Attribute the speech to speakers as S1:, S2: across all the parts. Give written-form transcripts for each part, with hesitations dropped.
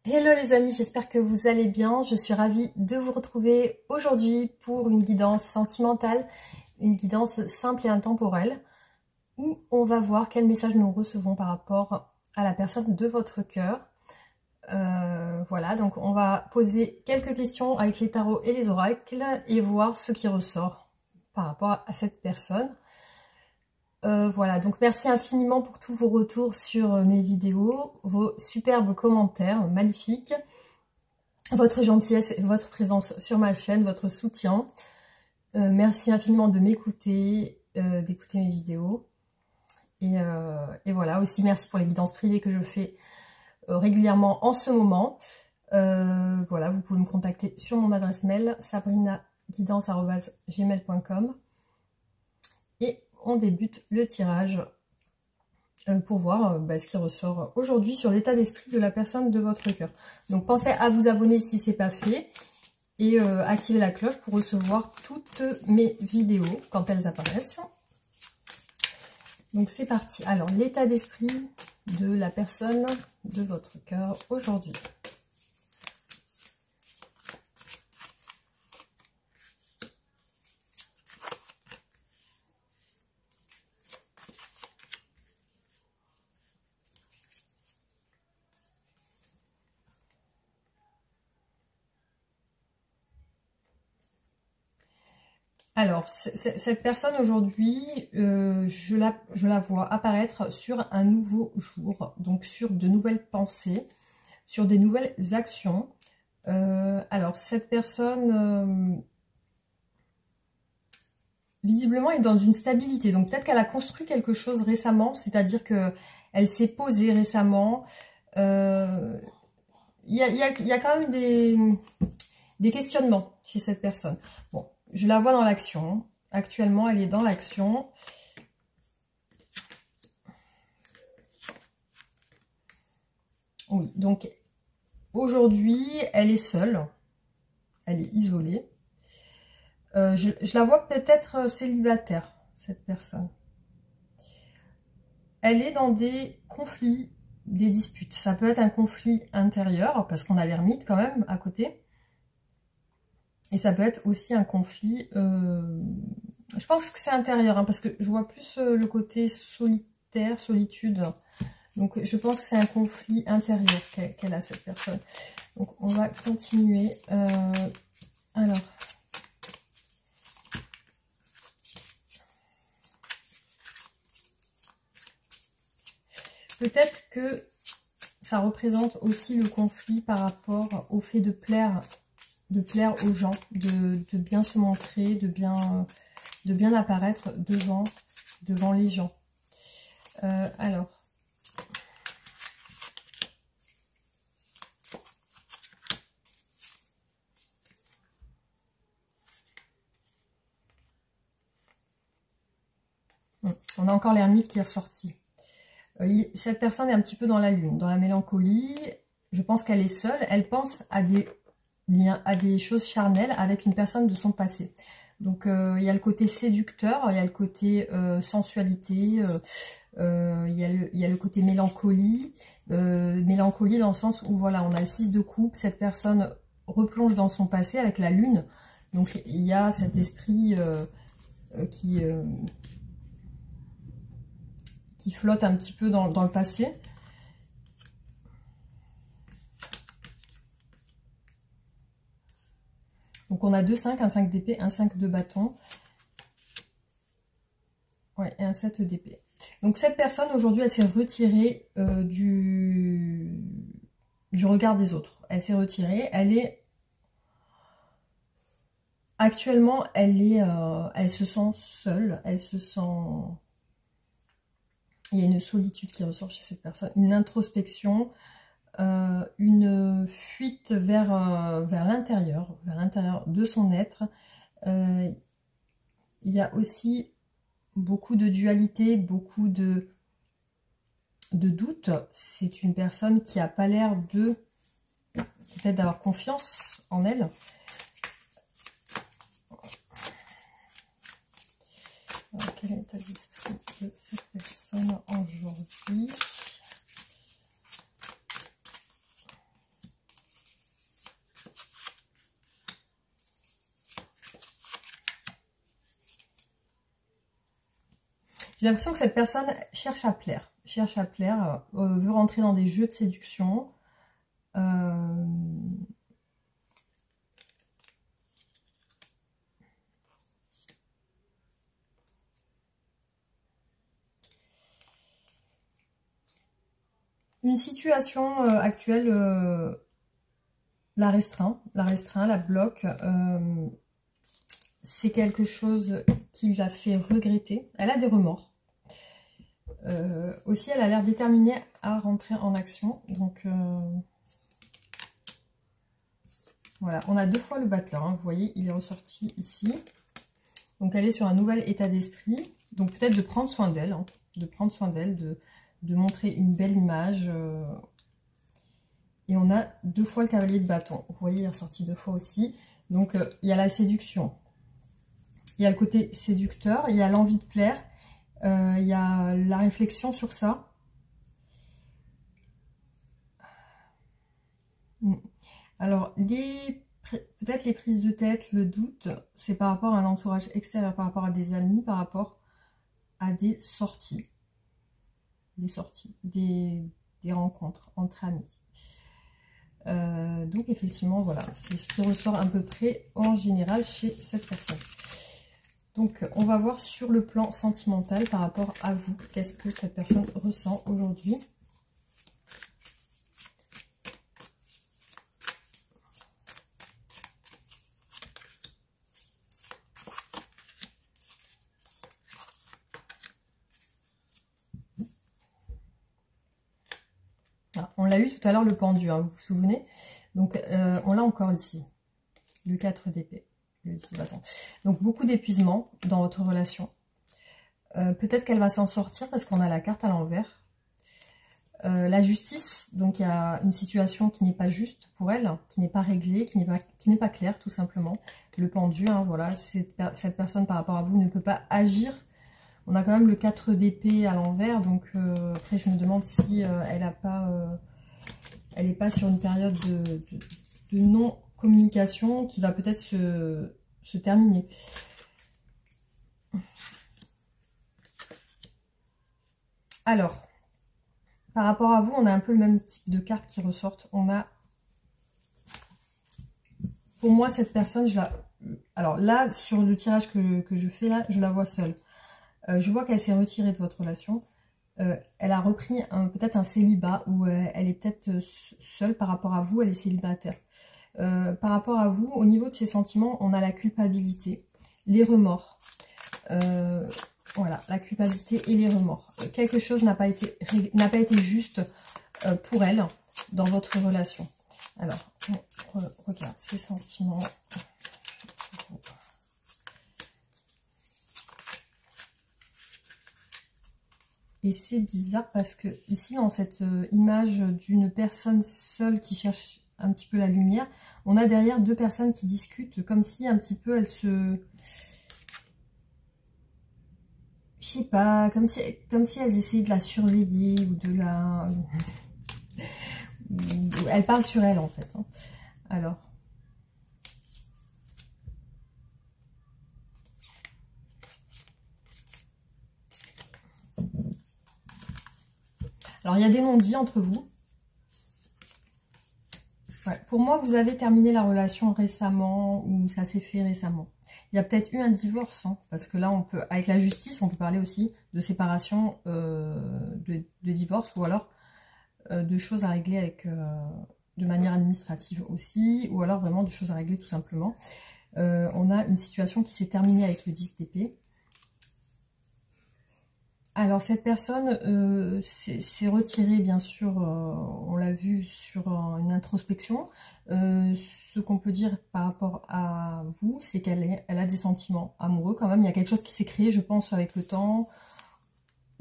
S1: Hello les amis, j'espère que vous allez bien. Je suis ravie de vous retrouver aujourd'hui pour une guidance sentimentale, une guidance simple et intemporelle, où on va voir quel message nous recevons par rapport à la personne de votre cœur. Voilà, donc on va poser quelques questions avec les tarots et les oracles et voir ce qui ressort par rapport à cette personne. Voilà, donc merci infiniment pour tous vos retours sur mes vidéos, vos superbes commentaires, magnifiques, votre gentillesse et votre présence sur ma chaîne, votre soutien. Merci infiniment de m'écouter, d'écouter mes vidéos. Et voilà, aussi merci pour les guidances privées que je fais régulièrement en ce moment. Voilà, vous pouvez me contacter sur mon adresse mail sabrinaguidance@gmail.com. Et on débute le tirage pour voir ce qui ressort aujourd'hui sur l'état d'esprit de la personne de votre cœur. Donc pensez à vous abonner si ce n'est pas fait et activer la cloche pour recevoir toutes mes vidéos quand elles apparaissent. Donc c'est parti. Alors l'état d'esprit de la personne de votre cœur aujourd'hui. Alors, cette personne aujourd'hui, je la vois apparaître sur un nouveau jour, donc sur de nouvelles pensées, sur des nouvelles actions. Alors, cette personne, visiblement, est dans une stabilité. Donc, peut-être qu'elle a construit quelque chose récemment, c'est-à-dire qu'elle s'est posée récemment. Il y a quand même des questionnements chez cette personne. Bon. Je la vois dans l'action. Actuellement, elle est dans l'action. Oui, donc aujourd'hui, elle est seule. Elle est isolée. Je la vois peut-être célibataire, cette personne. Elle est dans des conflits, des disputes. Ça peut être un conflit intérieur, parce qu'on a l'ermite quand même à côté. Et ça peut être aussi un conflit, je pense que c'est intérieur, hein, parce que je vois plus le côté solitaire, solitude. Donc je pense que c'est un conflit intérieur qu'elle a, cette personne. Donc on va continuer. Alors. Peut-être que ça représente aussi le conflit par rapport au fait de plaire aux gens, de bien se montrer, de bien apparaître devant les gens. Alors. On a encore l'ermite qui est ressorti. Cette personne est un petit peu dans la lune, dans la mélancolie. Je pense qu'elle est seule. Elle pense à des choses charnelles avec une personne de son passé. Donc il y a le côté séducteur, il y a le côté sensualité, il y a le côté mélancolie. Mélancolie dans le sens où voilà, on a le 6 de coupe, cette personne replonge dans son passé avec la lune. Donc il y a cet esprit qui flotte un petit peu dans le passé. Donc on a 2 5, un 5 d'épée, un 5 de bâton. Ouais, et un 7 d'épée. Donc cette personne aujourd'hui, elle s'est retirée du regard des autres. Elle s'est retirée. Elle est actuellement, elle se sent seule. Elle se sent. Il y a une solitude qui ressort chez cette personne, une introspection, une fuite vers l'intérieur de son être. Il y a aussi beaucoup de dualité, beaucoup de doutes. C'est une personne qui n'a pas l'air de peut-être d'avoir confiance en elle. Alors, quel est l'état d'esprit de cette personne aujourd'hui? J'ai l'impression que cette personne cherche à plaire, veut rentrer dans des jeux de séduction. Une situation actuelle la restreint, la bloque. C'est quelque chose qui l'a fait regretter. Elle a des remords. Aussi, elle a l'air déterminée à rentrer en action. Donc, voilà. On a 2 fois le battleur. Hein. Vous voyez, il est ressorti ici. Donc, elle est sur un nouvel état d'esprit. Donc, peut-être de prendre soin d'elle. Hein. De prendre soin d'elle, de montrer une belle image. Et on a 2 fois le cavalier de bâton. Vous voyez, il est ressorti 2 fois aussi. Donc, il y a la séduction. Il y a le côté séducteur. Il y a l'envie de plaire. Il y a la réflexion sur ça. Alors, peut-être les prises de tête, le doute, c'est par rapport à un entourage extérieur, par rapport à des amis, par rapport à des sorties. Des rencontres entre amis. Donc, effectivement, voilà, c'est ce qui ressort à peu près en général chez cette personne. Donc, on va voir sur le plan sentimental par rapport à vous. Qu'est-ce que cette personne ressent aujourd'hui? Ah, on l'a eu tout à l'heure le pendu, hein, vous vous souvenez? Donc, on l'a encore ici. Le 4 d'épée. Donc beaucoup d'épuisement dans votre relation. Peut-être qu'elle va s'en sortir parce qu'on a la carte à l'envers. La justice, donc il y a une situation qui n'est pas juste pour elle, qui n'est pas réglée, qui n'est pas claire tout simplement. Le pendu, hein, voilà, cette personne par rapport à vous ne peut pas agir. On a quand même le 4 d'épée à l'envers, donc après je me demande si elle n'est pas sur une période de non-communication qui va peut-être se terminer. Alors, par rapport à vous, on a un peu le même type de cartes qui ressortent. On a, pour moi, cette personne, alors là, sur le tirage que je fais là, je la vois seule. Je vois qu'elle s'est retirée de votre relation. Elle a repris peut-être un célibat ou elle est peut-être seule par rapport à vous, elle est célibataire. Par rapport à vous, au niveau de ses sentiments, on a la culpabilité, les remords. Voilà, la culpabilité et les remords. Quelque chose n'a pas été juste pour elle dans votre relation. Alors, on regarde ses sentiments. Et c'est bizarre parce que ici, dans cette image d'une personne seule qui cherche un petit peu la lumière, on a derrière 2 personnes qui discutent comme si un petit peu elles se... Je sais pas, comme si elles essayaient de la surveiller ou de la... Elle parle sur elle en fait. Hein. Alors... Alors, il y a des non-dits entre vous. Ouais, pour moi, vous avez terminé la relation récemment ou ça s'est fait récemment. Il y a peut-être eu un divorce, hein, parce que là, on peut, avec la justice, on peut parler aussi de séparation, de divorce ou alors de choses à régler avec, de manière administrative aussi, ou alors vraiment de choses à régler tout simplement. On a une situation qui s'est terminée avec le 10 d'épée. Alors, cette personne s'est retirée, bien sûr, on l'a vu sur une introspection. Ce qu'on peut dire par rapport à vous, c'est qu'elle a des sentiments amoureux quand même. Il y a quelque chose qui s'est créé, je pense, avec le temps,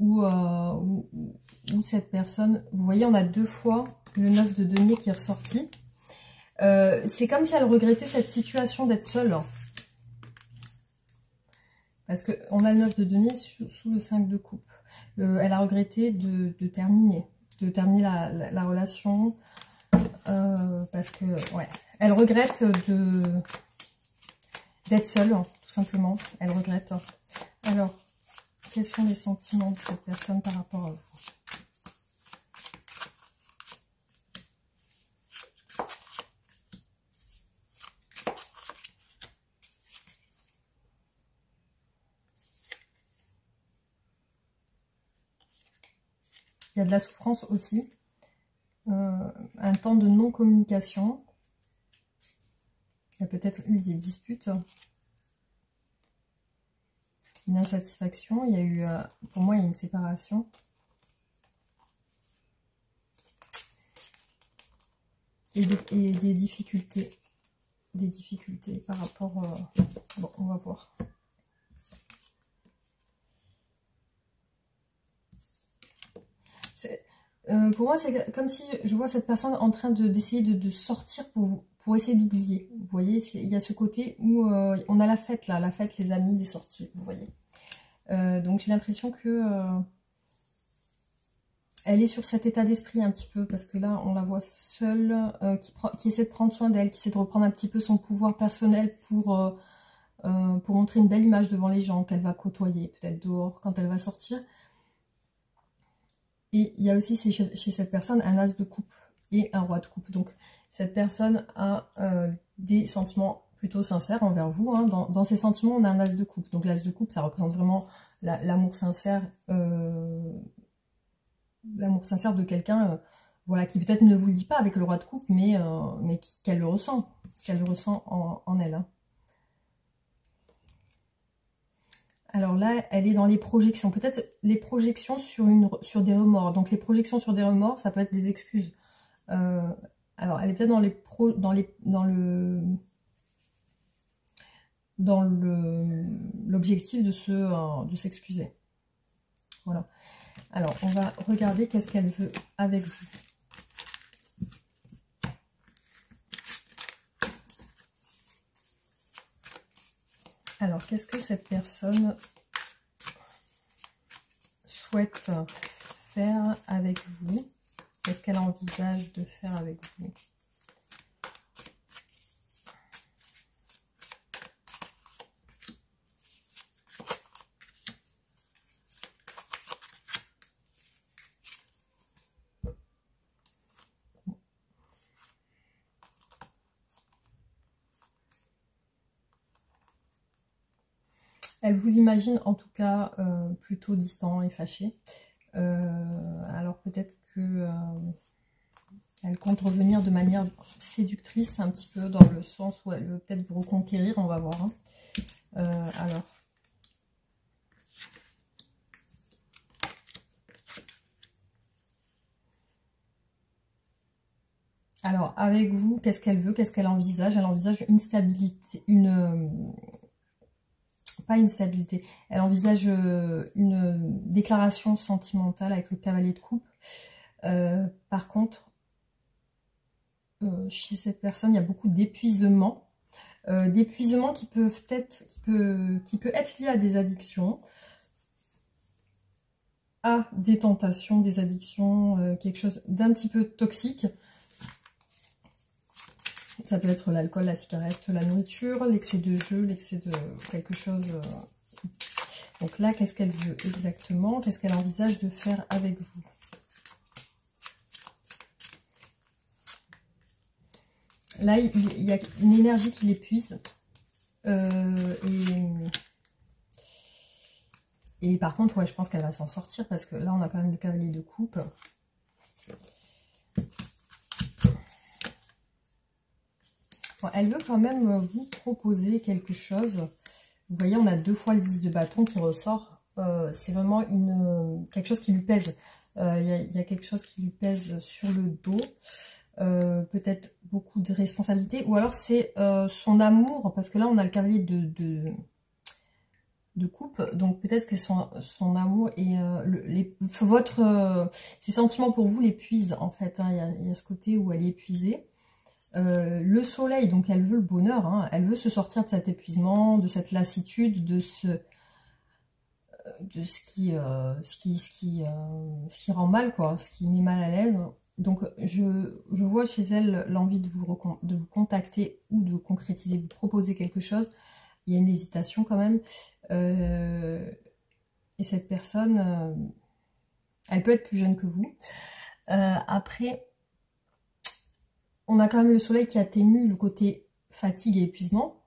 S1: où cette personne... Vous voyez, on a 2 fois le 9 de denier qui est ressorti. C'est comme si elle regrettait cette situation d'être seule. Parce qu'on a le 9 de denier sous le 5 de coupe. Elle a regretté de terminer la relation. Parce que, ouais, elle regrette d'être seule, tout simplement. Elle regrette. Alors, quels sont les sentiments de cette personne par rapport à vous. Il y a de la souffrance aussi, un temps de non-communication. Il y a peut-être eu des disputes, une insatisfaction. Il y a eu, pour moi, il y a une séparation. Et des difficultés. Des difficultés par rapport... bon, on va voir. Pour moi, c'est comme si je vois cette personne en train d'essayer de sortir pour essayer d'oublier. Vous voyez, il y a ce côté où on a la fête, là, la fête, les amis, les sorties, vous voyez. Donc j'ai l'impression que elle est sur cet état d'esprit un petit peu, parce que là, on la voit seule, qui essaie de prendre soin d'elle, qui essaie de reprendre un petit peu son pouvoir personnel pour montrer une belle image devant les gens qu'elle va côtoyer, peut-être dehors, quand elle va sortir. Et il y a aussi chez cette personne un as de coupe et un roi de coupe. Donc cette personne a des sentiments plutôt sincères envers vous. Hein. Dans ces sentiments, on a un as de coupe. Donc l'as de coupe, ça représente vraiment l'amour sincère, de quelqu'un voilà, qui peut-être ne vous le dit pas avec le roi de coupe, mais qu'elle le ressent. Qu'elle le ressent en elle. Hein. Alors là, elle est dans les projections. Peut-être les projections sur des remords. Donc les projections sur des remords, ça peut être des excuses. Alors elle est peut-être dans l'objectif de s'excuser. Voilà. Alors on va regarder qu'est-ce qu'elle veut avec vous. Alors, qu'est-ce que cette personne souhaite faire avec vous? Qu'est-ce qu'elle envisage de faire avec vous? Elle vous imagine en tout cas plutôt distant et fâché. Alors peut-être que elle compte revenir de manière séductrice, un petit peu dans le sens où elle veut peut-être vous reconquérir, on va voir. Hein. Alors, avec vous, qu'est-ce qu'elle veut, qu'est-ce qu'elle envisage? Elle envisage une stabilité, pas une stabilité, elle envisage une déclaration sentimentale avec le cavalier de coupe. Par contre, chez cette personne, il y a beaucoup d'épuisement. D'épuisement qui peut être lié à des addictions, à des tentations, des addictions, quelque chose d'un petit peu toxique. Ça peut être l'alcool, la cigarette, la nourriture, l'excès de jeu, l'excès de quelque chose. Donc là, qu'est-ce qu'elle veut exactement? Qu'est-ce qu'elle envisage de faire avec vous? Là, il y a une énergie qui l'épuise. Et par contre, ouais, je pense qu'elle va s'en sortir parce que là, on a quand même le cavalier de coupe. Bon, elle veut quand même vous proposer quelque chose. Vous voyez, on a 2 fois le 10 de bâton qui ressort. C'est vraiment quelque chose qui lui pèse. Il y a quelque chose qui lui pèse sur le dos. Peut-être beaucoup de responsabilités. Ou alors c'est son amour. Parce que là, on a le cavalier de coupe. Donc peut-être que son amour et ses sentiments pour vous l'épuisent en fait. Hein. Il y a ce côté où elle est épuisée. Le soleil, donc elle veut le bonheur, hein, elle veut se sortir de cet épuisement, de cette lassitude, de ce qui rend mal, quoi, ce qui met mal à l'aise. Donc je vois chez elle l'envie de vous contacter ou de concrétiser, vous proposer quelque chose. Il y a une hésitation quand même. Et cette personne, elle peut être plus jeune que vous. Après, on a quand même le soleil qui atténue le côté fatigue et épuisement.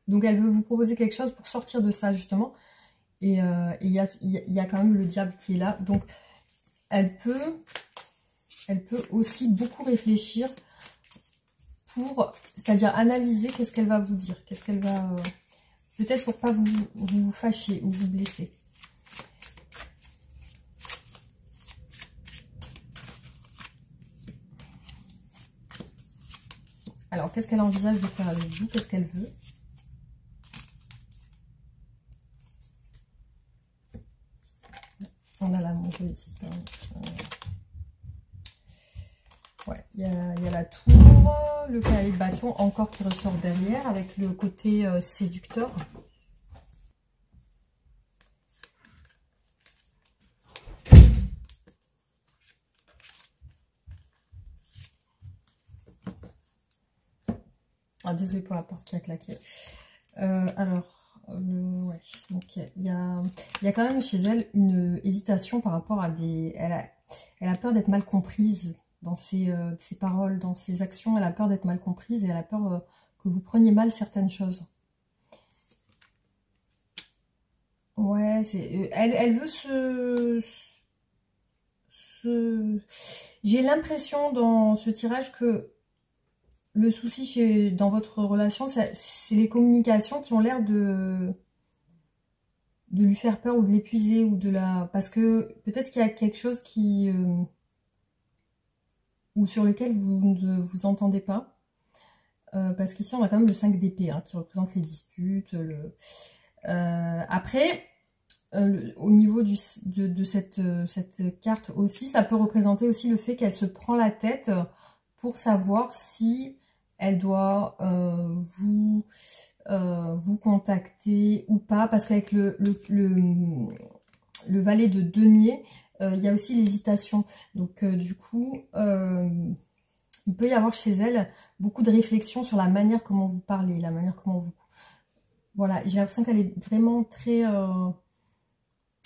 S1: Donc elle veut vous proposer quelque chose pour sortir de ça justement. Et il y a quand même le diable qui est là. Donc elle peut aussi beaucoup réfléchir pour, c'est-à-dire analyser qu'est-ce qu'elle va vous dire. Qu'est-ce qu'elle va... peut-être pour pas vous fâcher ou vous blesser. Alors, qu'est-ce qu'elle envisage de faire avec vous? Qu'est-ce qu'elle veut? On a l'amoureux ici. Ouais, il y a la tour, le cavalier de bâton encore qui ressort derrière avec le côté séducteur. Ah, désolée pour la porte qui a claqué. Ouais, donc il y a quand même chez elle une hésitation par rapport à des... Elle a peur d'être mal comprise dans ses paroles, dans ses actions. Elle a peur d'être mal comprise et elle a peur que vous preniez mal certaines choses. Ouais, elle veut J'ai l'impression dans ce tirage que le souci dans votre relation, c'est les communications qui ont l'air de lui faire peur ou de l'épuiser ou de la... Parce que peut-être qu'il y a quelque chose ou sur lequel vous ne vous entendez pas. Parce qu'ici, on a quand même le 5 d'épée qui représente les disputes. Après, au niveau de cette carte aussi, ça peut représenter aussi le fait qu'elle se prend la tête pour savoir si elle doit vous contacter ou pas, parce qu'avec le valet de denier, il y a aussi l'hésitation. Donc du coup, il peut y avoir chez elle beaucoup de réflexion sur la manière comment vous parlez, la manière comment vous... Voilà, j'ai l'impression qu'elle est vraiment très...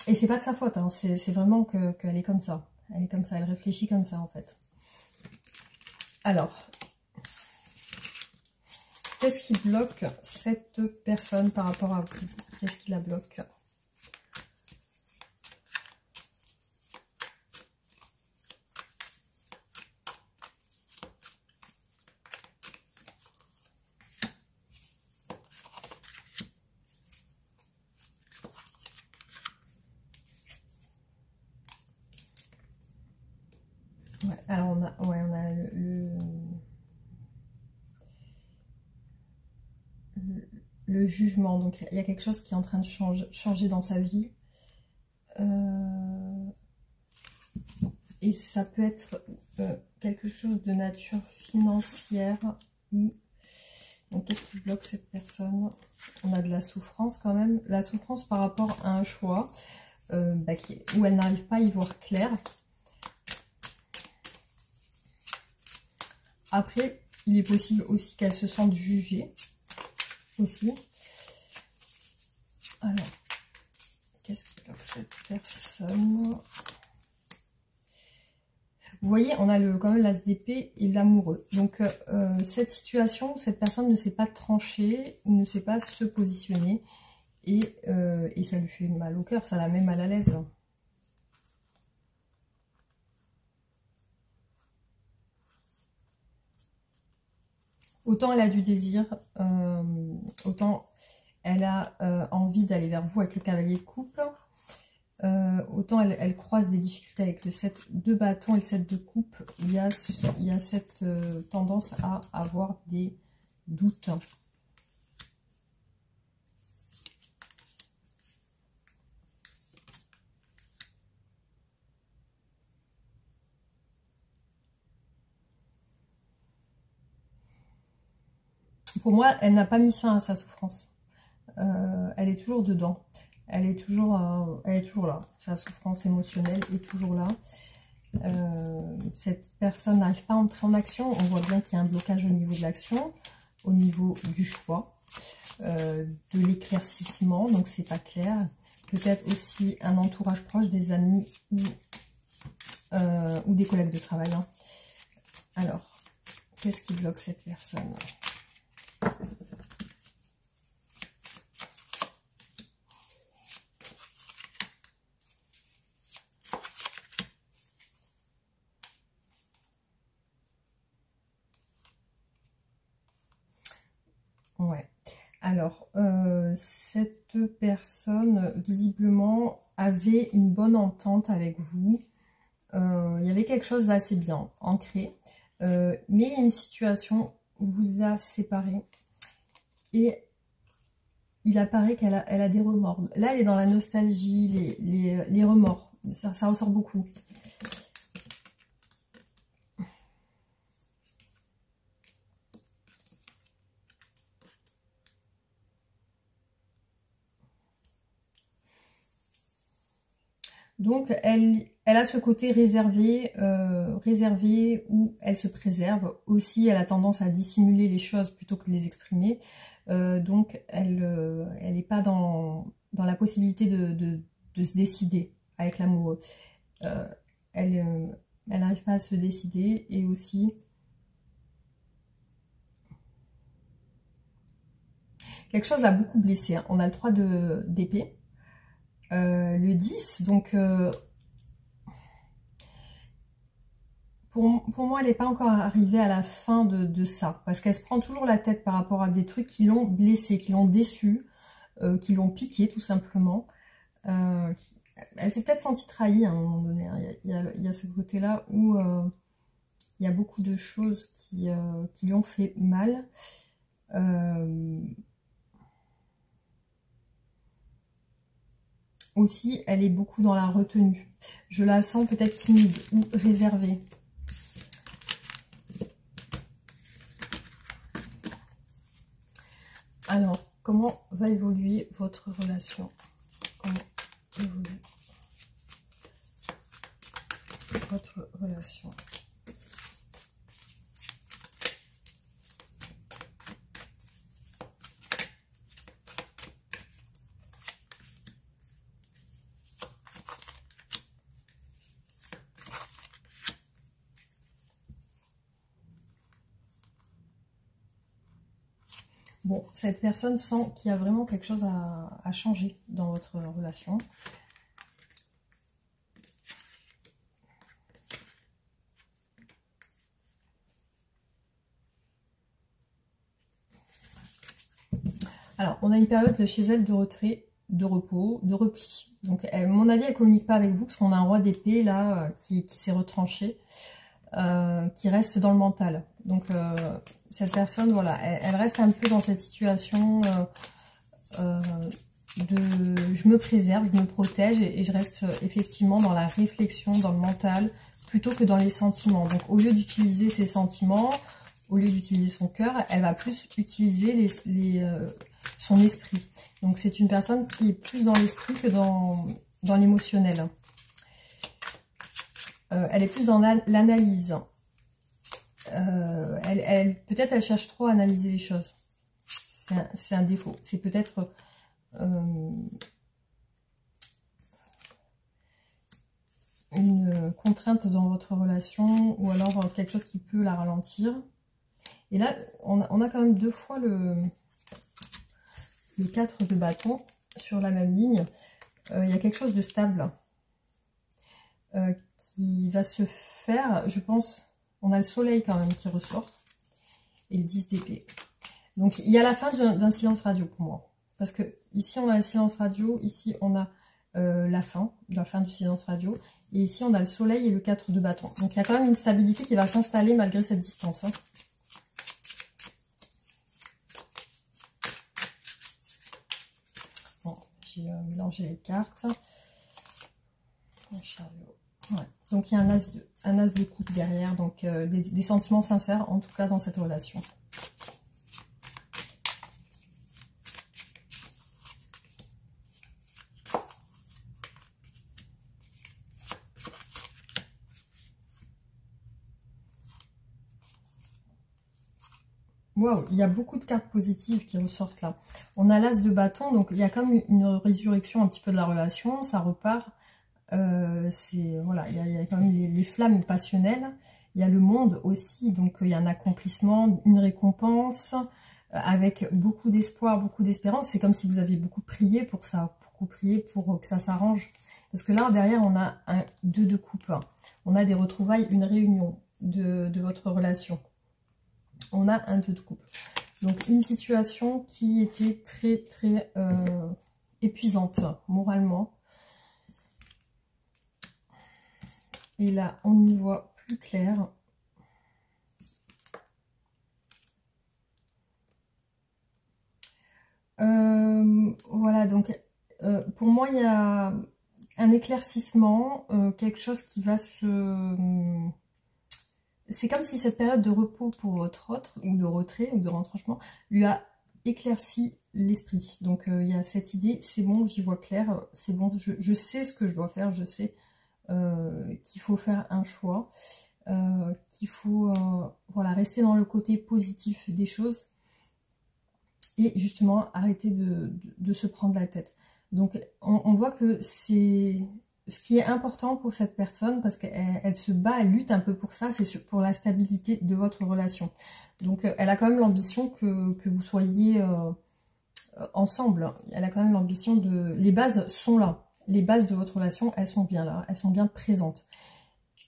S1: Et c'est pas de sa faute, hein, c'est vraiment qu'elle est comme ça. Elle est comme ça, elle réfléchit comme ça en fait. Alors, qu'est-ce qui bloque cette personne par rapport à vous? Qu'est-ce qui la bloque? Ouais, alors on a le jugement. Donc il y a quelque chose qui est en train de changer dans sa vie. Et ça peut être quelque chose de nature financière. Donc qu'est-ce qui bloque cette personne? On a de la souffrance quand même. La souffrance par rapport à un choix où elle n'arrive pas à y voir clair. Après, il est possible aussi qu'elle se sente jugée. Aussi. Alors, qu'est-ce qui bloque cette personne? Vous voyez, on a quand même l'as d'épée et l'amoureux. Donc, cette situation, cette personne ne sait pas trancher, ne sait pas se positionner. Et ça lui fait mal au cœur, ça la met mal à l'aise. Autant elle a du désir, autant elle a envie d'aller vers vous avec le cavalier de coupe. Autant elle croise des difficultés avec le 7 de bâton et le 7 de coupe. Il y a cette tendance à avoir des doutes. Pour moi, elle n'a pas mis fin à sa souffrance. Elle est toujours dedans. Elle est toujours là. Sa souffrance émotionnelle est toujours là. Cette personne n'arrive pas à entrer en action. On voit bien qu'il y a un blocage au niveau de l'action, au niveau du choix, de l'éclaircissement. Donc, c'est pas clair. peut-être aussi un entourage proche, des amis ou des collègues de travail. Hein. Alors, qu'est-ce qui bloque cette personne? Ouais. Alors, cette personne, visiblement, avait une bonne entente avec vous. Il y avait quelque chose d'assez bien ancré. Mais une situation vous a séparés. Et il apparaît qu'elle a des remords. Là, elle est dans la nostalgie, les remords. Ça ressort beaucoup. Donc, elle a ce côté réservé, réservé où elle se préserve. Aussi, elle a tendance à dissimuler les choses plutôt que de les exprimer. Donc, elle n'est pas dans la possibilité de se décider avec l'amoureux. Elle n'arrive pas à se décider et aussi... Quelque chose l'a beaucoup blessée. Hein. On a le 3 d'épée. Le 10, donc pour moi, elle n'est pas encore arrivée à la fin de ça, parce qu'elle se prend toujours la tête par rapport à des trucs qui l'ont blessée, qui l'ont déçue, qui l'ont piquée tout simplement. Elle s'est peut-être sentie trahie à un moment donné. Hein. Il y a ce côté-là où il y a beaucoup de choses qui lui ont fait mal. Aussi, elle est beaucoup dans la retenue. Je la sens peut-être timide ou réservée. Alors, comment va évoluer votre relation? Comment évolue votre relation? Bon, cette personne sent qu'il y a vraiment quelque chose à changer dans votre relation. Alors, on a une période de chez elle de retrait, de repos, de repli. Donc, à mon avis, elle ne communique pas avec vous parce qu'on a un roi d'épée là qui s'est retranché, qui reste dans le mental. Donc, cette personne, voilà, elle reste un peu dans cette situation de je me préserve, je me protège et je reste effectivement dans la réflexion, dans le mental, plutôt que dans les sentiments. Donc, au lieu d'utiliser ses sentiments, au lieu d'utiliser son cœur, elle va plus utiliser son esprit. Donc, c'est une personne qui est plus dans l'esprit que dans l'émotionnel. Elle est plus dans l'analyse. Peut-être elle cherche trop à analyser les choses. C'est un défaut. C'est peut-être une contrainte dans votre relation ou alors quelque chose qui peut la ralentir. Et là, on a quand même 2 fois le 4 de bâton sur la même ligne. Il y a quelque chose de stable qui va se faire, je pense. On a le soleil quand même qui ressort. Et le 10 d'épée. Donc, il y a la fin d'un silence radio pour moi. Parce que ici, on a le silence radio. Ici, on a la fin du silence radio. Et ici, on a le soleil et le 4 de bâton. Donc, il y a quand même une stabilité qui va s'installer malgré cette distance. Hein. Bon, j'ai mélangé les cartes. Un chariot. Ouais. Donc, il y a un as de coupe derrière. Donc, des sentiments sincères, en tout cas, dans cette relation. Waouh, il y a beaucoup de cartes positives qui ressortent là. On a l'as de bâton, donc il y a comme une résurrection un petit peu de la relation, ça repart. Voilà, il y a quand même les flammes passionnelles. Il y a le monde aussi, donc il y a un accomplissement, une récompense, avec beaucoup d'espoir, beaucoup d'espérance. C'est comme si vous aviez beaucoup prié pour ça, beaucoup prié pour que ça s'arrange. Parce que là, derrière, on a un 2 de coupe. On a des retrouvailles, une réunion de votre relation. On a un 2 de coupe. Donc, une situation qui était très, très épuisante, moralement. Et là, on y voit plus clair. Voilà, donc, pour moi, il y a un éclaircissement, quelque chose qui va se... C'est comme si cette période de repos pour votre autre, ou de retrait, ou de retranchement, lui a éclairci l'esprit. Donc il y a cette idée, c'est bon, j'y vois clair, c'est bon, je sais ce que je dois faire, je sais qu'il faut faire un choix, qu'il faut voilà, rester dans le côté positif des choses, et justement arrêter de se prendre la tête. Donc on voit que c'est... Ce qui est important pour cette personne, parce qu'elle se bat, elle lutte un peu pour ça, c'est pour la stabilité de votre relation. Donc elle a quand même l'ambition que vous soyez ensemble. Elle a quand même l'ambition de... Les bases sont là. Les bases de votre relation, elles sont bien là. Elles sont bien présentes.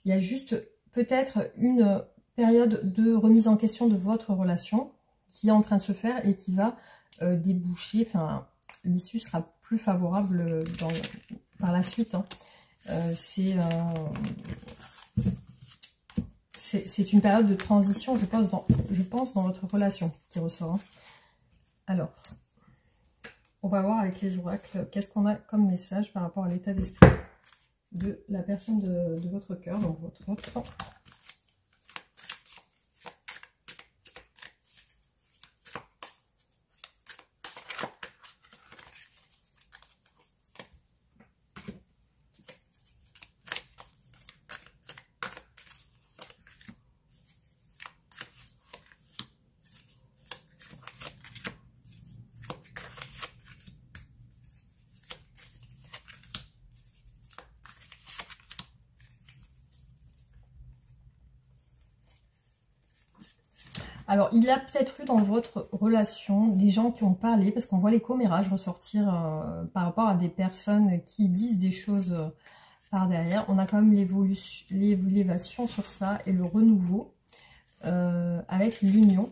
S1: Il y a juste peut-être une période de remise en question de votre relation qui est en train de se faire et qui va déboucher. Enfin, l'issue sera plus favorable par la suite. Hein. C'est une période de transition, je pense, dans votre relation qui ressort. Hein. Alors, on va voir avec les oracles, qu'est-ce qu'on a comme message par rapport à l'état d'esprit de la personne de votre cœur, donc votre autre. Alors, il y a peut-être eu dans votre relation des gens qui ont parlé, parce qu'on voit les commérages ressortir par rapport à des personnes qui disent des choses par derrière. On a quand même l'élévation sur ça et le renouveau avec l'union.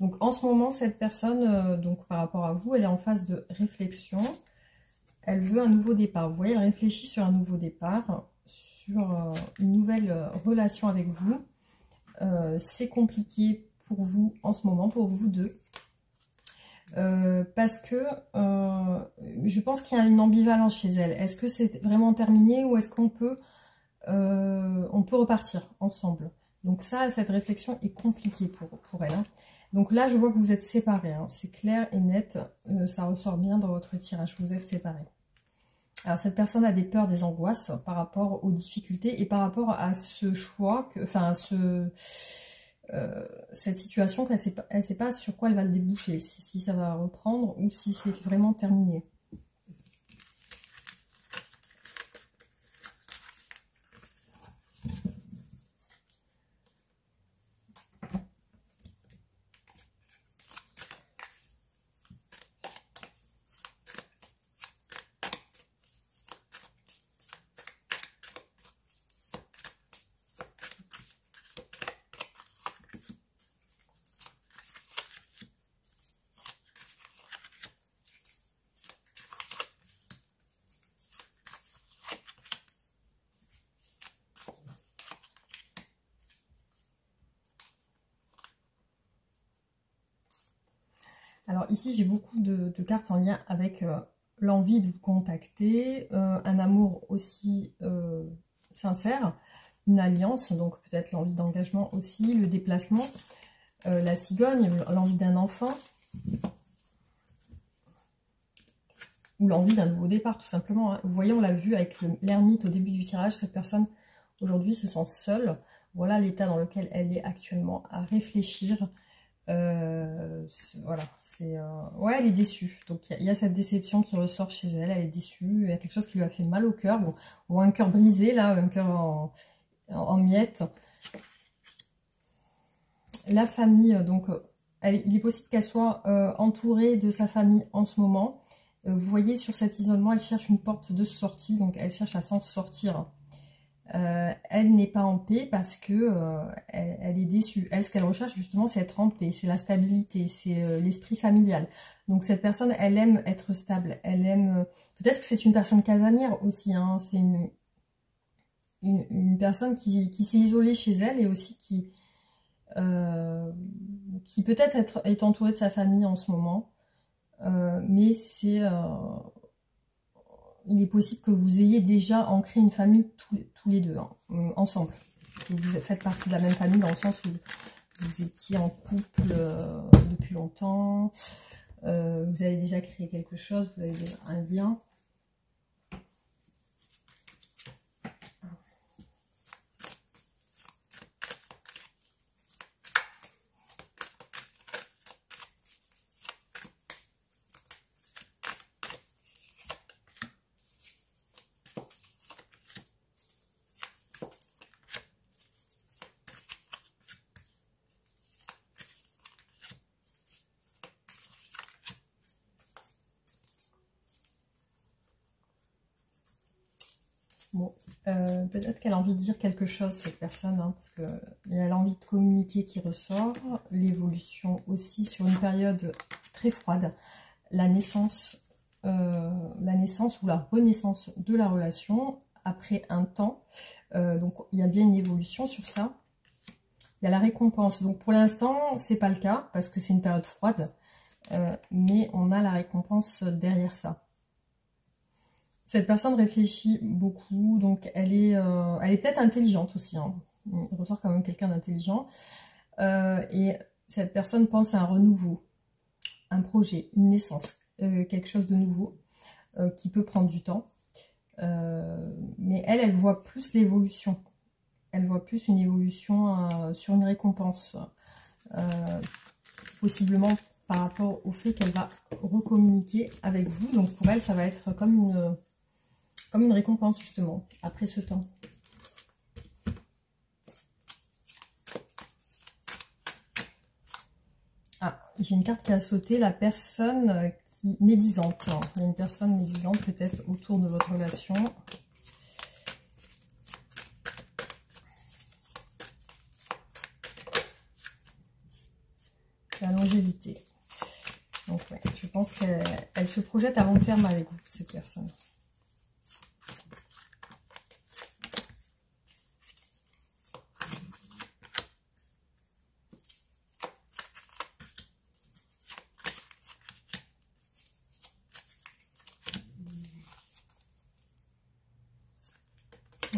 S1: Donc, en ce moment, cette personne, donc par rapport à vous, elle est en phase de réflexion. Elle veut un nouveau départ. Vous voyez, elle réfléchit sur un nouveau départ, sur une nouvelle relation avec vous. C'est compliqué pour vous en ce moment, pour vous deux. Parce que je pense qu'il y a une ambivalence chez elle. Est-ce que c'est vraiment terminé ou est-ce qu'on peut, repartir ensemble? Donc ça, cette réflexion est compliquée pour elle. Hein. Donc là, je vois que vous êtes séparés. Hein. C'est clair et net. Ça ressort bien dans votre tirage. Vous êtes séparés. Alors, cette personne a des peurs, des angoisses par rapport aux difficultés et par rapport à ce choix, cette situation qu'elle ne sait pas sur quoi elle va le déboucher, si ça va reprendre ou si c'est vraiment terminé. Alors ici, j'ai beaucoup de cartes en lien avec l'envie de vous contacter, un amour aussi sincère, une alliance, donc peut-être l'envie d'engagement aussi, le déplacement, la cigogne, l'envie d'un enfant, ou l'envie d'un nouveau départ tout simplement. Hein. Vous voyez, on l'a vu avec l'ermite au début du tirage, cette personne aujourd'hui se sent seule. Voilà l'état dans lequel elle est actuellement, à réfléchir. Voilà, ouais, elle est déçue. Donc il y a cette déception qui ressort chez elle, elle est déçue, il y a quelque chose qui lui a fait mal au cœur, bon, ou un cœur brisé là, un cœur en miettes. La famille, donc il est possible qu'elle soit entourée de sa famille en ce moment. Vous voyez sur cet isolement, elle cherche une porte de sortie, donc elle cherche à s'en sortir. Elle n'est pas en paix parce que elle est déçue. Elle, ce qu'elle recherche justement, c'est être en paix, c'est la stabilité, c'est l'esprit familial. Donc cette personne, elle aime être stable, elle aime... Peut-être que c'est une personne casanière aussi, hein. C'est une personne qui s'est isolée chez elle et aussi qui peut-être est entourée de sa famille en ce moment. Mais il est possible que vous ayez déjà ancré une famille tous les deux, hein, ensemble. Vous faites partie de la même famille dans le sens où vous étiez en couple depuis longtemps. Vous avez déjà créé quelque chose, vous avez déjà un lien. Bon, peut-être qu'elle a envie de dire quelque chose, cette personne, hein, parce qu'elle a envie de communiquer qui ressort. L'évolution aussi sur une période très froide. La naissance ou la renaissance de la relation après un temps. Donc, il y a bien une évolution sur ça. Il y a la récompense. Donc, pour l'instant, c'est pas le cas, parce que c'est une période froide. Mais on a la récompense derrière ça. Cette personne réfléchit beaucoup, donc elle est peut-être intelligente aussi, hein. Il ressort quand même quelqu'un d'intelligent. Et cette personne pense à un renouveau, un projet, une naissance, quelque chose de nouveau qui peut prendre du temps. Mais elle voit plus l'évolution. Elle voit plus une évolution sur une récompense. Possiblement par rapport au fait qu'elle va recommuniquer avec vous. Donc pour elle, ça va être comme une récompense justement, après ce temps. Ah, j'ai une carte qui a sauté, la personne médisante. Il y a une personne médisante peut-être autour de votre relation. La longévité. Donc ouais, je pense qu'elle se projette à long terme avec vous, cette personne.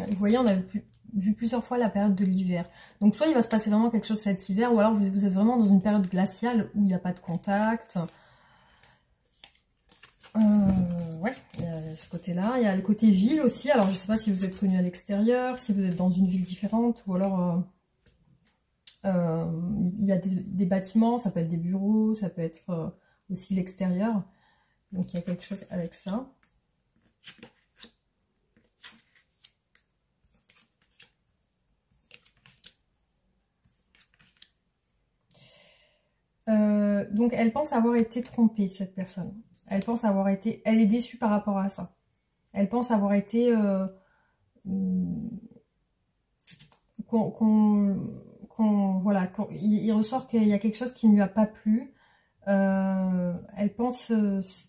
S1: Vous voyez, on a vu plusieurs fois la période de l'hiver. Donc soit il va se passer vraiment quelque chose cet hiver, ou alors vous êtes vraiment dans une période glaciale où il n'y a pas de contact. Ouais, il y a ce côté-là. Il y a le côté ville aussi. Alors je ne sais pas si vous êtes connu à l'extérieur, si vous êtes dans une ville différente, ou alors il y a des bâtiments, ça peut être des bureaux, ça peut être aussi l'extérieur. Donc il y a quelque chose avec ça. Donc elle pense avoir été trompée, cette personne. Elle pense avoir été... Elle est déçue par rapport à ça. Elle pense avoir été... voilà, il ressort qu'il y a quelque chose qui ne lui a pas plu. Elle pense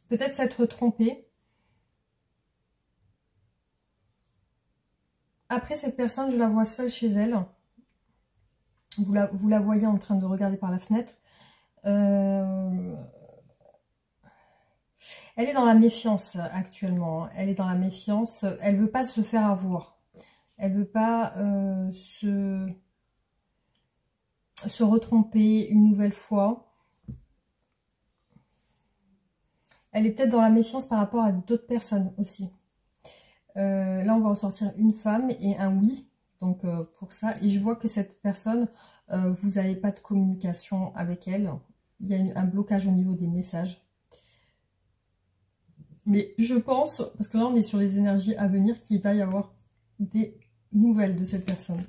S1: peut-être s'être trompée. Après, cette personne, je la vois seule chez elle. Vous la voyez en train de regarder par la fenêtre. Elle est dans la méfiance actuellement. Elle est dans la méfiance. Elle veut pas se faire avoir. Elle veut pas se retromper une nouvelle fois. Elle est peut-être dans la méfiance par rapport à d'autres personnes aussi. Là, on va ressortir une femme et un oui. Donc pour ça, et je vois que cette personne, vous n'avez pas de communication avec elle. Il y a un blocage au niveau des messages. Mais je pense, parce que là on est sur les énergies à venir, qu'il va y avoir des nouvelles de cette personne.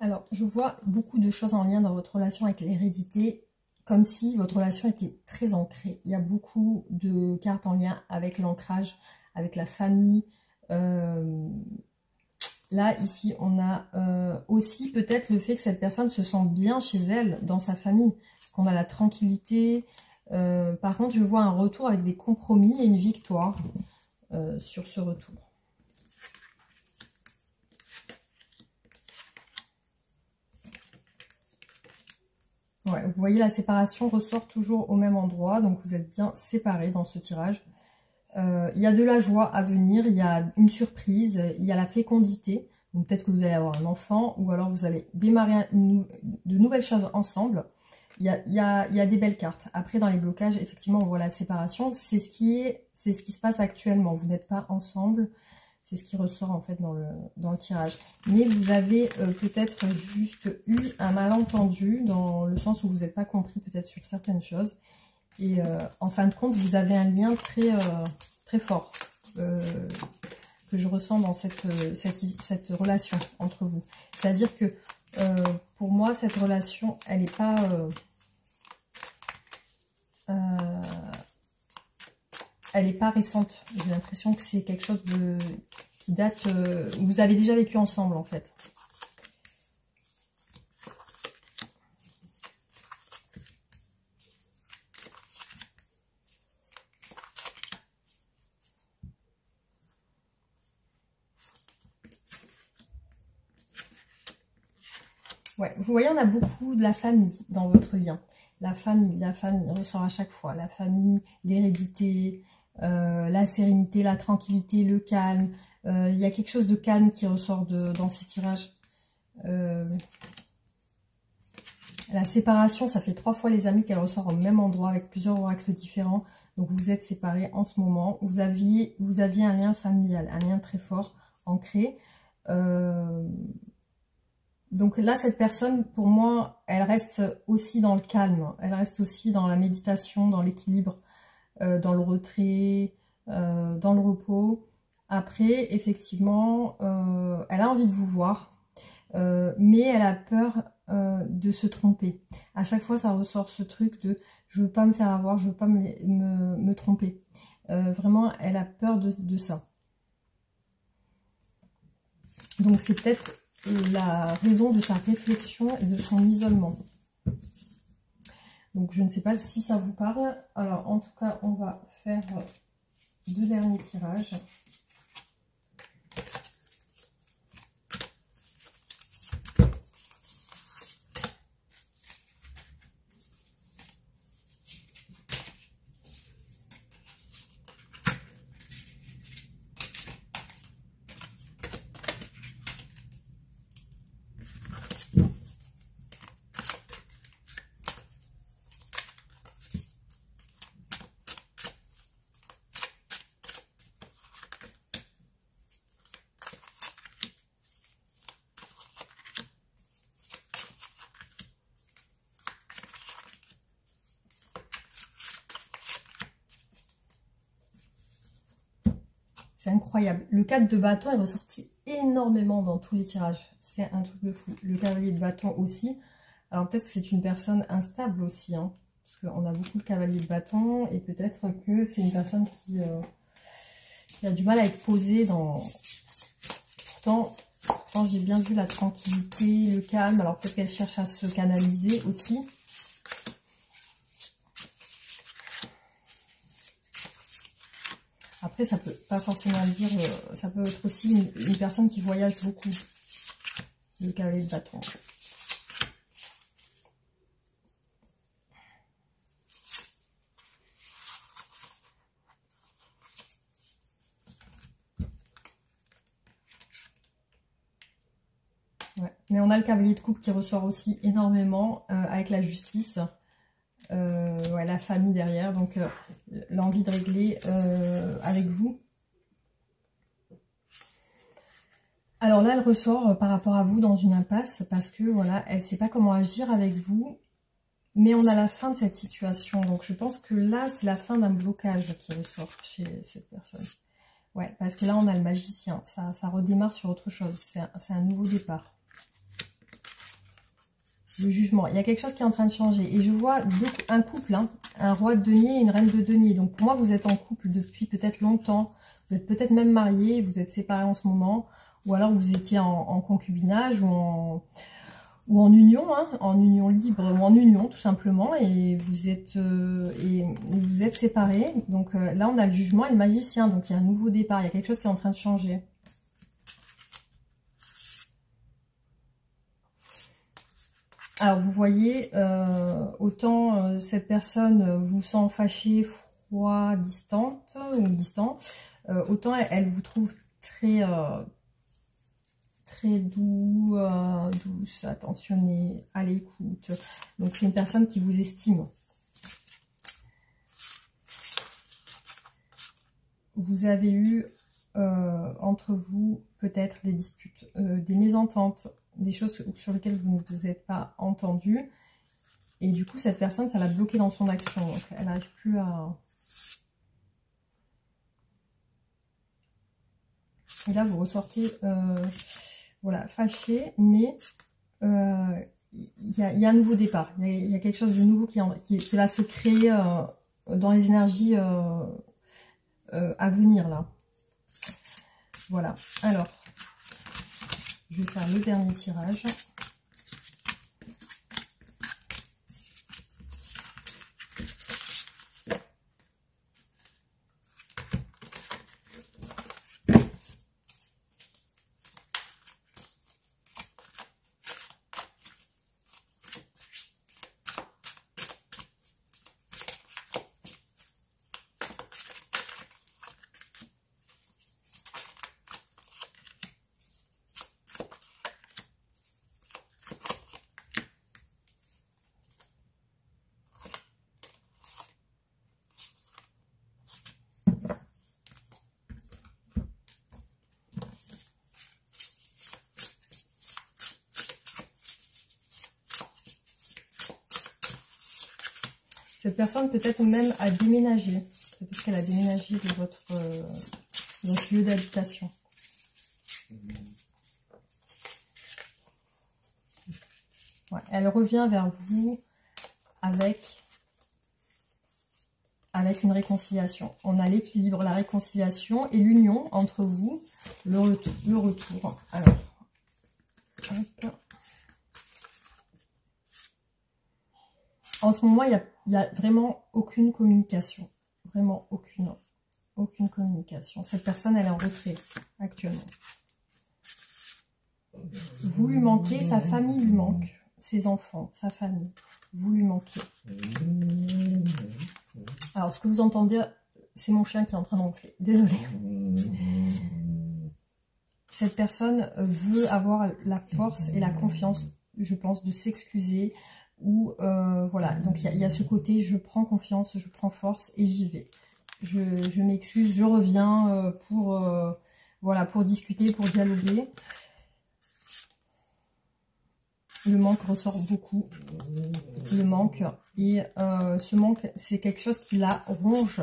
S1: Alors, je vois beaucoup de choses en lien dans votre relation avec l'hérédité, comme si votre relation était très ancrée. Il y a beaucoup de cartes en lien avec l'ancrage, avec la famille. Là, ici, on a aussi peut-être le fait que cette personne se sent bien chez elle, dans sa famille. Parce qu'on a la tranquillité. Par contre, je vois un retour avec des compromis et une victoire sur ce retour. Ouais, vous voyez, la séparation ressort toujours au même endroit, donc vous êtes bien séparés dans ce tirage. Il y a de la joie à venir, il y a une surprise, il y a la fécondité. Donc peut-être que vous allez avoir un enfant, ou alors vous allez démarrer de nouvelles choses ensemble. Il y a des belles cartes. Après, dans les blocages, effectivement, on voit la séparation. C'est ce qui se passe actuellement. Vous n'êtes pas ensemble. C'est ce qui ressort en fait dans le tirage. Mais vous avez peut-être juste eu un malentendu dans le sens où vous n'êtes pas compris peut-être sur certaines choses. Et en fin de compte, vous avez un lien très, très fort que je ressens dans cette relation entre vous. C'est-à-dire que pour moi, cette relation, elle n'est pas... elle n'est pas récente. J'ai l'impression que c'est quelque chose qui date... vous avez déjà vécu ensemble, en fait. Ouais, vous voyez, on a beaucoup de la famille dans votre lien. La famille ressort à chaque fois. La famille, l'hérédité, la sérénité, la tranquillité, le calme. Il y a quelque chose de calme qui ressort dans ces tirages. La séparation, ça fait 3 fois les amis qu'elle ressort au même endroit avec plusieurs oracles différents. Donc vous êtes séparés en ce moment. Vous aviez un lien familial, un lien très fort, ancré. Donc là, cette personne, pour moi, elle reste aussi dans le calme. Elle reste aussi dans la méditation, dans l'équilibre, dans le retrait, dans le repos. Après, effectivement, elle a envie de vous voir, mais elle a peur de se tromper. À chaque fois, ça ressort ce truc de « je veux pas me faire avoir, je veux pas me tromper ». Vraiment, elle a peur de ça. Donc, c'est peut-être la raison de sa réflexion et de son isolement. Donc je ne sais pas si ça vous parle. Alors en tout cas, on va faire 2 derniers tirages. C'est incroyable. Le 4 de bâton est ressorti énormément dans tous les tirages. C'est un truc de fou. Le cavalier de bâton aussi. Alors peut-être que c'est une personne instable aussi. Hein, parce qu'on a beaucoup de cavaliers de bâton. Et peut-être que c'est une personne qui a du mal à être posée dans... Pourtant j'ai bien vu la tranquillité, le calme. Alors peut-être qu'elle cherche à se canaliser aussi. Après, ça peut pas forcément dire... ça peut être aussi une personne qui voyage beaucoup. Le cavalier de bâton. Ouais. Mais on a le cavalier de coupe qui ressort aussi énormément avec la justice. Ouais, la famille derrière, donc l'envie de régler avec vous. Alors là, elle ressort par rapport à vous dans une impasse parce que voilà, elle ne sait pas comment agir avec vous. Mais on a la fin de cette situation. Donc je pense que là, c'est la fin d'un blocage qui ressort chez cette personne. Ouais, parce que là, on a le magicien. Ça redémarre sur autre chose. C'est un nouveau départ. Le jugement. Il y a quelque chose qui est en train de changer. Et je vois un couple, hein, un roi de denier et une reine de denier. Donc pour moi, vous êtes en couple depuis peut-être longtemps. Vous êtes peut-être même mariés, vous êtes séparés en ce moment. Ou alors vous étiez en concubinage ou en union, hein, en union libre ou en union tout simplement. Et vous êtes séparés. Donc là, on a le jugement et le magicien. Donc il y a un nouveau départ. Il y a quelque chose qui est en train de changer. Alors, vous voyez, autant cette personne vous sent fâché, froid, distante ou distant, autant elle vous trouve très, très doux, douce, attentionnée, à l'écoute. Donc, c'est une personne qui vous estime. Vous avez eu entre vous peut-être des disputes, des mésententes, des choses sur lesquelles vous ne vous êtes pas entendu. Et du coup, cette personne, ça l'a bloqué dans son action. Donc, elle n'arrive plus à... Et là, vous ressortez, voilà, fâché, mais il y a un nouveau départ. Il y a quelque chose de nouveau qui va se créer dans les énergies à venir, là. Voilà. Alors, je vais faire le dernier tirage. Cette personne peut-être même a déménagé. Peut-être qu'elle a déménagé de votre lieu d'habitation. Ouais, elle revient vers vous avec une réconciliation. On a l'équilibre, la réconciliation et l'union entre vous, le retour. Alors, hop. En ce moment, il n'y a vraiment aucune communication. Vraiment aucune communication. Cette personne, elle est en retrait actuellement. Vous lui manquez, sa famille lui manque. Ses enfants, sa famille. Vous lui manquez. Alors, ce que vous entendez, c'est mon chien qui est en train d'enfler. Désolée. Cette personne veut avoir la force et la confiance, je pense, de s'excuser. Ou voilà, donc il y a ce côté, je prends confiance, je prends force et j'y vais. Je m'excuse, je reviens voilà, pour discuter, pour dialoguer. Le manque ressort beaucoup, le manque. Et ce manque, c'est quelque chose qui la ronge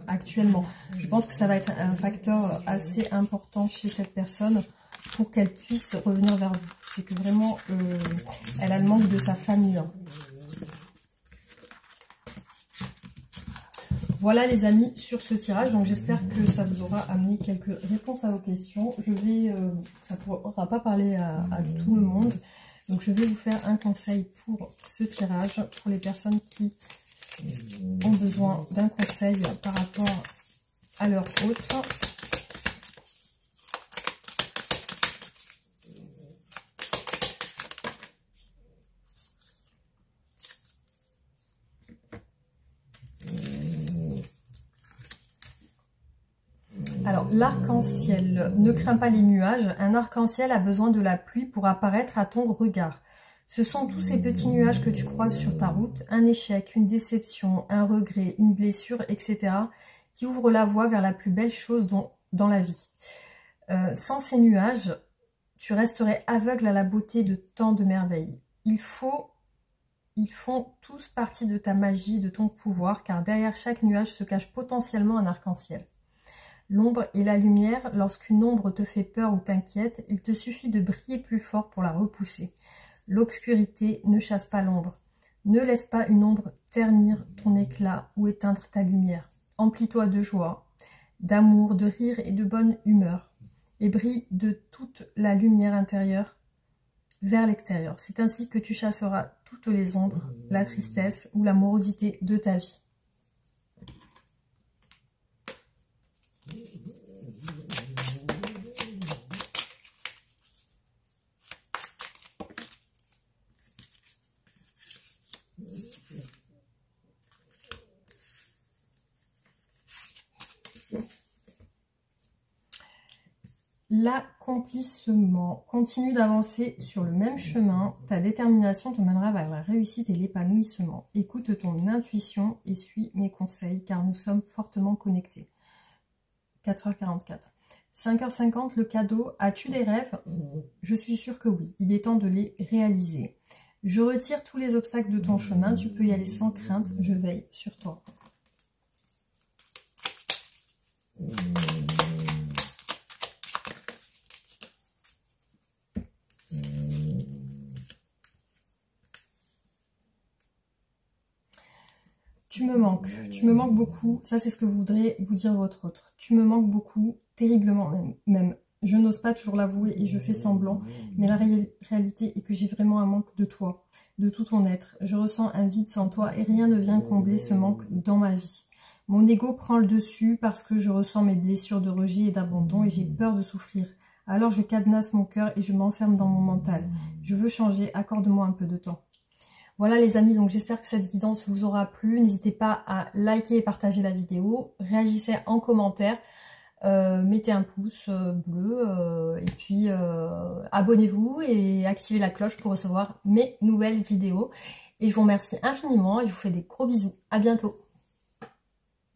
S1: actuellement. Je pense que ça va être un facteur assez important chez cette personne pour qu'elle puisse revenir vers vous. C'est que vraiment, elle a le manque de sa famille. Voilà les amis sur ce tirage. Donc j'espère que ça vous aura amené quelques réponses à vos questions. Ça ne pourra pas parler à tout le monde. Donc je vais vous faire un conseil pour ce tirage, pour les personnes qui ont besoin d'un conseil par rapport à l'heure haute. Alors, l'arc-en-ciel ne craint pas les nuages. Un arc-en-ciel a besoin de la pluie pour apparaître à ton regard. Ce sont tous ces petits nuages que tu croises sur ta route, un échec, une déception, un regret, une blessure, etc., qui ouvrent la voie vers la plus belle chose dans la vie. Sans ces nuages, tu resterais aveugle à la beauté de tant de merveilles. Ils font tous partie de ta magie, de ton pouvoir, car derrière chaque nuage se cache potentiellement un arc-en-ciel. L'ombre et la lumière, lorsqu'une ombre te fait peur ou t'inquiète, il te suffit de briller plus fort pour la repousser. L'obscurité ne chasse pas l'ombre. Ne laisse pas une ombre ternir ton éclat ou éteindre ta lumière. Emplis-toi de joie, d'amour, de rire et de bonne humeur, et brille de toute la lumière intérieure vers l'extérieur. C'est ainsi que tu chasseras toutes les ombres, la tristesse ou la morosité de ta vie. L'accomplissement. Continue d'avancer sur le même chemin. Ta détermination te mènera vers la réussite et l'épanouissement. Écoute ton intuition et suis mes conseils car nous sommes fortement connectés. 4h44. 5h50, le cadeau. As-tu des rêves? Je suis sûre que oui. Il est temps de les réaliser. Je retire tous les obstacles de ton chemin. Tu peux y aller sans crainte. Je veille sur toi. Tu me manques beaucoup, ça c'est ce que voudrait vous dire votre autre. Tu me manques beaucoup, terriblement même. Je n'ose pas toujours l'avouer et je fais semblant, mais la réalité est que j'ai vraiment un manque de toi, de tout ton être. Je ressens un vide sans toi et rien ne vient combler ce manque dans ma vie. Mon ego prend le dessus parce que je ressens mes blessures de rejet et d'abandon et j'ai peur de souffrir. Alors je cadenasse mon cœur et je m'enferme dans mon mental. Je veux changer, accorde-moi un peu de temps. Voilà les amis, donc j'espère que cette guidance vous aura plu. N'hésitez pas à liker et partager la vidéo. Réagissez en commentaire. Mettez un pouce bleu et puis abonnez-vous et activez la cloche pour recevoir mes nouvelles vidéos. Et je vous remercie infiniment et je vous fais des gros bisous. À bientôt.